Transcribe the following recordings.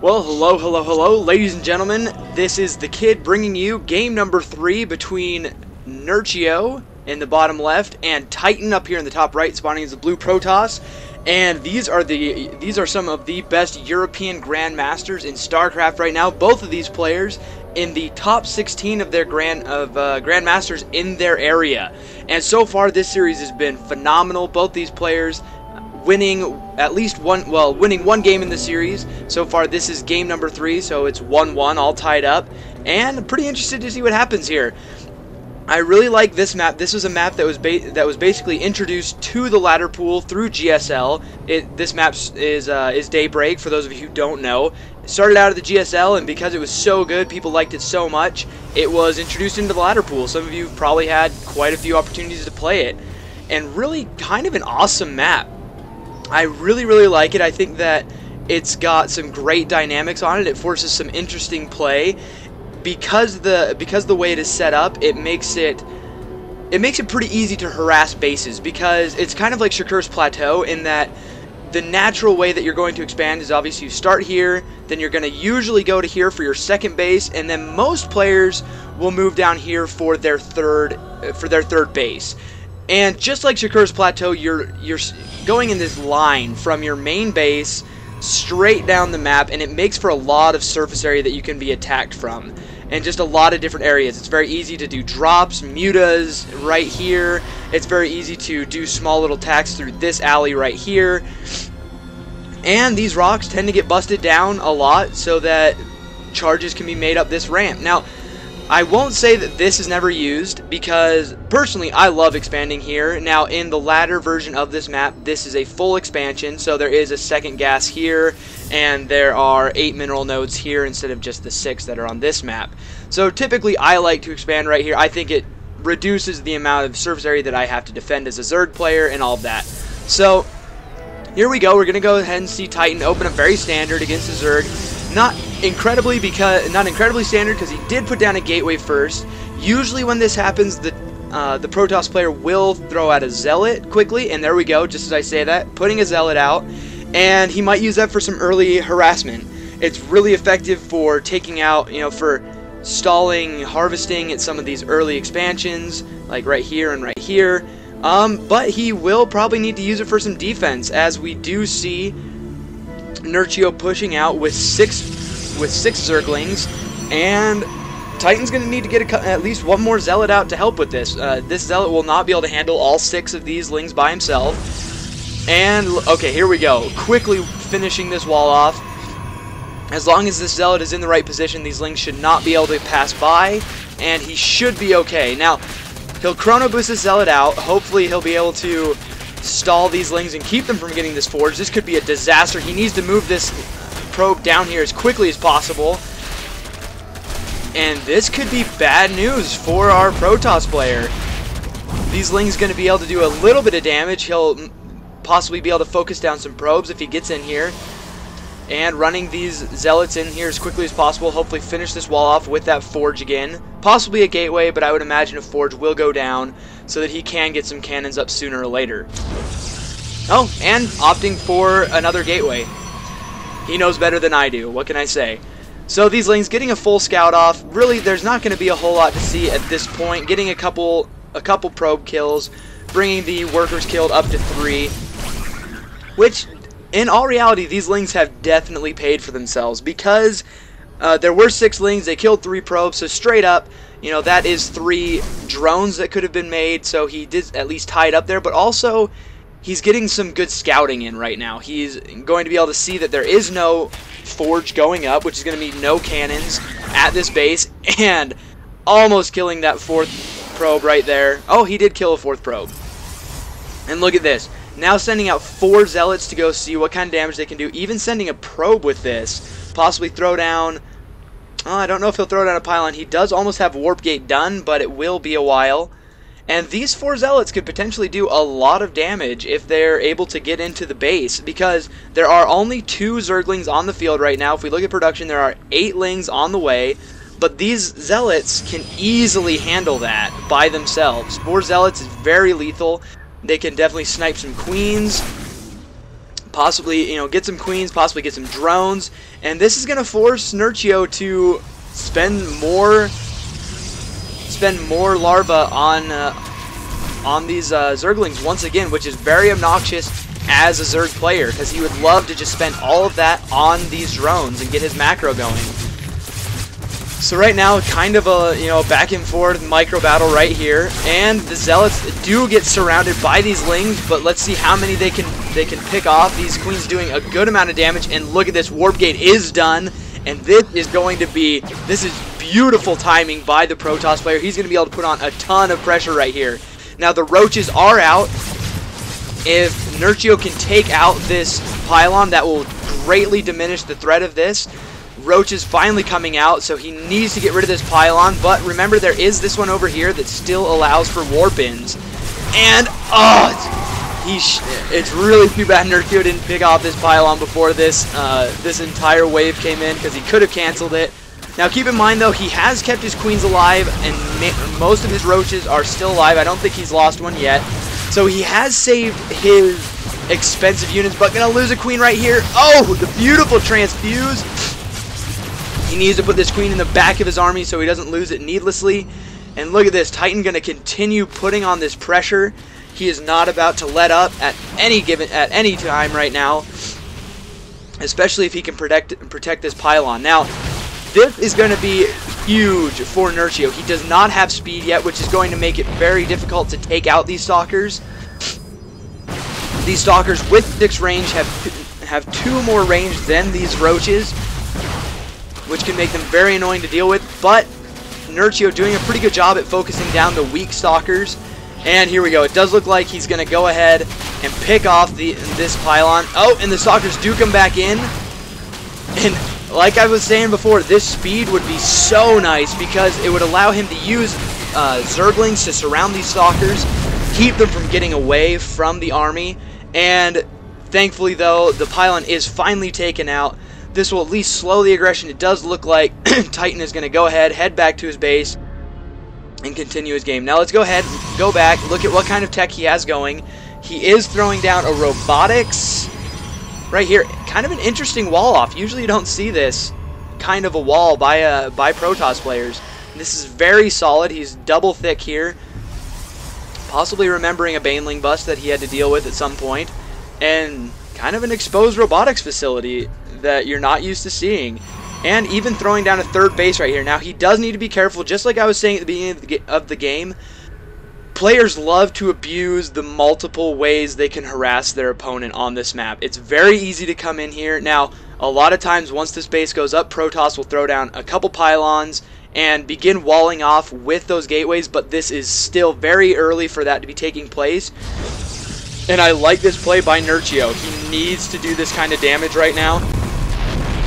Well, hello, ladies and gentlemen. This is the Kid bringing you game number 3 between Nerchio in the bottom left and Titan up here in the top right, spawning as the blue Protoss. And these are some of the best European Grandmasters in StarCraft right now. Both of these players in the top 16 of their Grandmasters in their area. And so far, this series has been phenomenal. Both these players winning winning one game in the series. So far, this is game number 3, so it's 1-1, all tied up. And I'm pretty interested to see what happens here. I really like this map. This was a map that was basically introduced to the ladder pool through GSL. This map is Daybreak, for those of you who don't know. It started out of the GSL, and because it was so good, people liked it so much, it was introduced into the ladder pool. Some of you probably had quite a few opportunities to play it. And really kind of an awesome map. I really like it. I think that it's got some great dynamics on it. It forces some interesting play. Because the way it is set up, it makes it pretty easy to harass bases, because it's kind of like Shakur's Plateau in that the natural way that you're going to expand is obviously you start here, then you're going to usually go to here for your second base, and then most players will move down here for their third base. And just like Shakur's Plateau, you're going in this line from your main base straight down the map, and it makes for a lot of surface area that you can be attacked from, and just a lot of different areas. It's very easy to do drops, mutas right here. It's very easy to do small little attacks through this alley right here. And these rocks tend to get busted down a lot so that charges can be made up this ramp. Now, I won't say that this is never used, because personally I love expanding here. Now, in the ladder version of this map, this is a full expansion, so there is a second gas here, and there are 8 mineral nodes here instead of just the 6 that are on this map. So typically I like to expand right here. I think it reduces the amount of surface area that I have to defend as a Zerg player and all of that. So here we go. We're going to go ahead and see Titan open up very standard against the Zerg. Not incredibly standard, because he did put down a gateway first. Usually when this happens, the Protoss player will throw out a Zealot quickly, and there we go, just as I say that, putting a Zealot out, and he might use that for some early harassment. It's really effective for taking out, for stalling, harvesting at some of these early expansions, like right here and right here. But he will probably need to use it for some defense, as we do see Nerchio pushing out with six Zerglings, and Titan's going to need to get at least one more Zealot out to help with this. This Zealot will not be able to handle all 6 of these Lings by himself. And, okay, here we go. Quickly finishing this wall off. As long as this Zealot is in the right position, these Lings should not be able to pass by, and he should be okay. Now, he'll Chrono Boost this Zealot out. Hopefully he'll be able to stall these Lings and keep them from getting this forge. This could be a disaster. He needs to move this probe down here as quickly as possible. And this could be bad news for our Protoss player. These Lings going to be able to do a little bit of damage. He'll possibly be able to focus down some probes if he gets in here. And running these Zealots in here as quickly as possible. Hopefully finish this wall off with that forge again. Possibly a gateway, but I would imagine a forge will go down so that he can get some cannons up sooner or later. Oh, and opting for another gateway. He knows better than I do. What can I say? So these Lings getting a full scout off. Really, there's not going to be a whole lot to see at this point. Getting a couple probe kills, bringing the workers killed up to 3, which in all reality, these Lings have definitely paid for themselves, because there were 6 Lings, they killed 3 probes, so straight up, that is 3 drones that could have been made, so he did at least tie it up there, but also he's getting some good scouting in right now. He's going to be able to see that there is no forge going up, which is going to mean no cannons at this base, and almost killing that 4th probe right there. Oh, he did kill a 4th probe. And look at this. Now sending out 4 Zealots to go see what kind of damage they can do. Even sending a probe with this. Possibly throw down... Oh, I don't know if he'll throw down a pylon. He does almost have Warp Gate done, but it will be a while. And these 4 Zealots could potentially do a lot of damage if they're able to get into the base, because there are only 2 Zerglings on the field right now. If we look at production, there are 8 Lings on the way, but these Zealots can easily handle that by themselves. 4 Zealots is very lethal. They can definitely snipe some queens. possibly, get some queens, possibly get some drones, and this is going to force Nerchio to spend more larvae on these Zerglings once again, which is very obnoxious as a Zerg player, because he would love to just spend all of that on these drones and get his macro going. So right now, kind of a back and forth micro battle right here, and the Zealots do get surrounded by these Lings, but let's see how many they can pick off. These Queens doing a good amount of damage, and look at this, Warp Gate is done, and this is beautiful timing by the Protoss player. He's going to be able to put on a ton of pressure right here. Now the Roaches are out. If Nerchio can take out this pylon, that will greatly diminish the threat of this. Roach is finally coming out, so he needs to get rid of this pylon, but remember there is this one over here that still allows for warp-ins. And, it's really too bad Nerchio didn't pick off this pylon before this entire wave came in, because he could have canceled it. Now keep in mind though, he has kept his queens alive, and most of his roaches are still alive. I don't think he's lost one yet. So he has saved his expensive units, but gonna lose a queen right here. Oh, the beautiful transfuse. He needs to put this queen in the back of his army so he doesn't lose it needlessly. And look at this, Titan going to continue putting on this pressure. He is not about to let up at any time right now, especially if he can protect this pylon. Now, this is going to be huge for Nerchio. He does not have speed yet, which is going to make it very difficult to take out these Stalkers. These Stalkers with 6 range have 2 more range than these Roaches, which can make them very annoying to deal with, but Nerchio doing a pretty good job at focusing down the weak Stalkers. And here we go. It does look like he's going to go ahead and pick off this pylon. Oh, and the Stalkers do come back in. And like I was saying before, this speed would be so nice because it would allow him to use Zerglings to surround these Stalkers, keep them from getting away from the army. And thankfully, though, the pylon is finally taken out. This will at least slow the aggression. It does look like Titan is going to go ahead, head back to his base, and continue his game. Now let's go ahead, go back, look at what kind of tech he has going. He is throwing down a robotics right here. Kind of an interesting wall off. Usually you don't see this kind of a wall by Protoss players. This is very solid. He's double thick here. Possibly remembering a Baneling bust that he had to deal with at some point. And kind of an exposed robotics facility that you're not used to seeing, and even throwing down a 3rd base right here. Now he does need to be careful, just like I was saying at the beginning of the game. Players love to abuse the multiple ways they can harass their opponent on this map. It's very easy to come in here. Now a lot of times once this base goes up, Protoss will throw down a couple pylons and begin walling off with those gateways, but this is still very early for that to be taking place. And I like this play by Nerchio. He needs to do this kind of damage right now.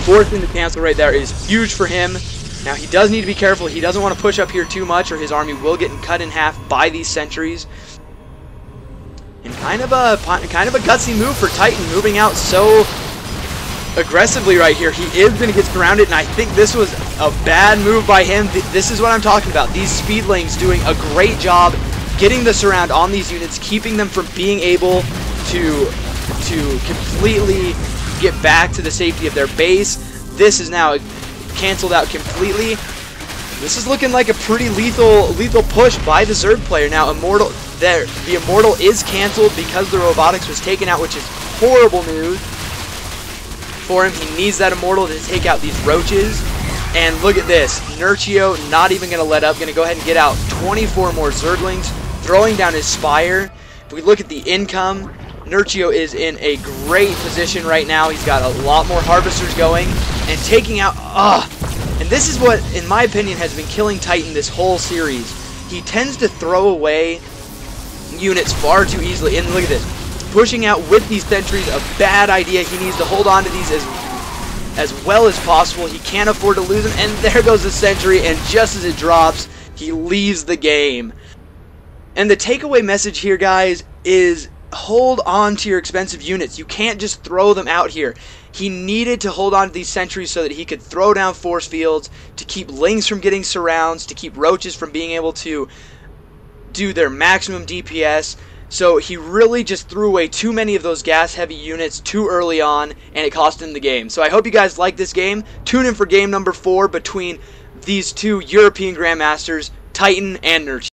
Forcing the cancel right there is huge for him. Now he does need to be careful. He doesn't want to push up here too much or his army will get cut in half by these sentries. And kind of a gutsy move for Titan, moving out so aggressively right here. He is going to get surrounded, and I think this was a bad move by him. This is what I'm talking about. These speedlings doing a great job getting the surround on these units, keeping them from being able to completely get back to the safety of their base. This is now canceled out completely. This is looking like a pretty lethal push by the Zerg player. Now the Immortal is canceled because the robotics was taken out, which is horrible news for him. He needs that Immortal to take out these Roaches. And look at this, Nerchio not even going to let up, going to go ahead and get out 24 more Zerglings, throwing down his Spire. If we look at the income, Nerchio is in a great position right now. He's got a lot more Harvesters going and taking out... And this is what, in my opinion, has been killing Titan this whole series. He tends to throw away units far too easily. And look at this. Pushing out with these sentries, a bad idea. He needs to hold on to these as well as possible. He can't afford to lose them. And there goes the sentry, and just as it drops, he leaves the game. And the takeaway message here, guys, is hold on to your expensive units. You can't just throw them out here. He needed to hold on to these sentries so that he could throw down force fields, to keep Lings from getting surrounds, to keep Roaches from being able to do their maximum DPS. So he really just threw away too many of those gas-heavy units too early on, and it cost him the game. So I hope you guys like this game. Tune in for game number 4 between these two European Grandmasters, Titan and Nerchio.